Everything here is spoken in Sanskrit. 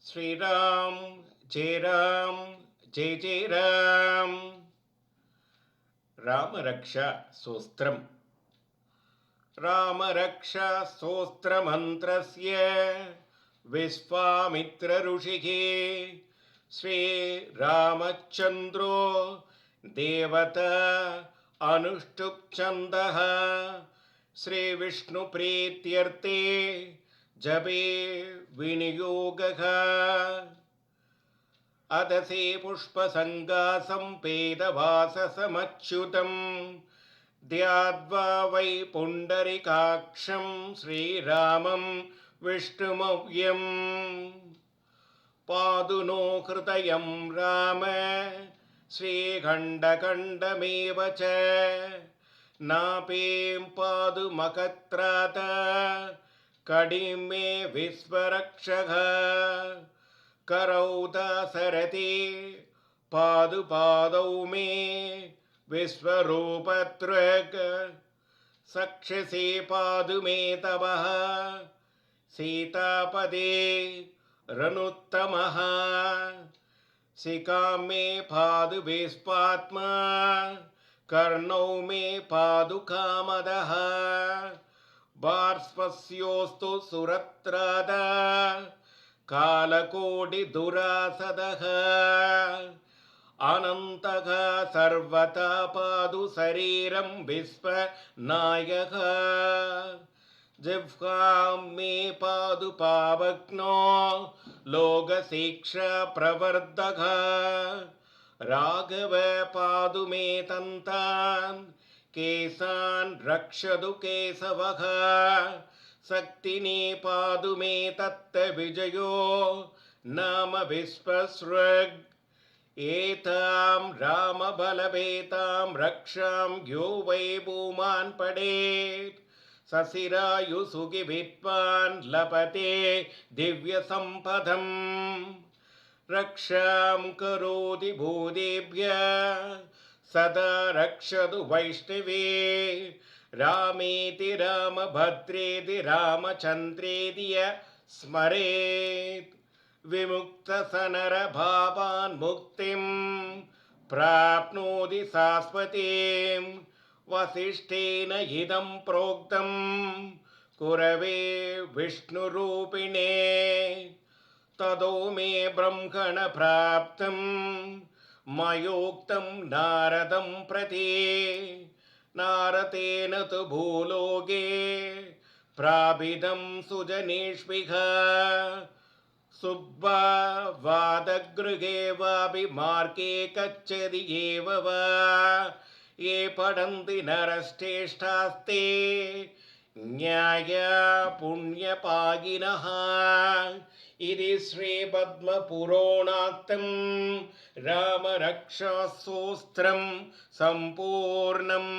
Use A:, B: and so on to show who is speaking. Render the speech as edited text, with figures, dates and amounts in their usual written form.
A: श्रीराम जय राम जय जय राम रामरक्षा स्तोत्रम् रामरक्षा स्तोत्रमन्त्रस्य विश्वामित्र ऋषिः श्रीरामचन्द्रो देवता अनुष्टुप् छन्दः श्रीविष्णुप्रीत्यर्थे जपे विनियोगः अदसे पुष्पसङ्गासं पेदवाससमच्युतं ध्यात्वा वै पुण्डरीकाक्षं श्रीरामं विष्णुमव्यम् पादु नो हृदयं राम श्रीखण्डखण्डमेव च नापें पादु मखत्रात कडिं मे विश्वरक्षः करौ दासरथि पादु पादौ मे विश्वरूपदृक् सक्षसि पादु मे तवः सीतापदे रनुत्तमः शिखां मे पादु विश्वात्मा कर्णौ मे पादु कामदः बाष्पस्योस्तु सुरत्राद कालकोटिदुरासदः अनन्तः सर्वथा पादु शरीरं विश्वनायकः जिह्वां मे पादु पावक्नो लोकशिक्षा प्रवर्धकः राघव पादु मे तन्तान् केशान् रक्षतु केशवः शक्तिनी पादु मे तत्तविजयो नाम विश्वसृग् एतां रामबलभेतां रक्षां यो वै भूमान् पडेत् सशिरायुसुखि विद्वान् लभते दिव्यसम्पदम् रक्षां करोति भूतेभ्यः सदा रक्षतु वैष्णवे रामेति रामभद्रेति रामचन्द्रेति यः स्मरेत् विमुक्तसनरभावान् मुक्तिं प्राप्नोति शाश्वतीं वसिष्ठेन इदं प्रोक्तं कुरवे विष्णुरूपिणे ततो मे ब्रह्मण प्राप्तं मयोक्तं नारदं प्रति नारदेन तु भूलोके प्रापितं सुजनेष्विह सुब्बावादगृहे वापि मार्गे गच्छति एव वा ये पठन्ति नरश्रेष्ठास्ते न्याय पुण्यपागिनः इति श्रीपद्मपुराणात्तं रामरक्षास्तोत्रं सम्पूर्णम्।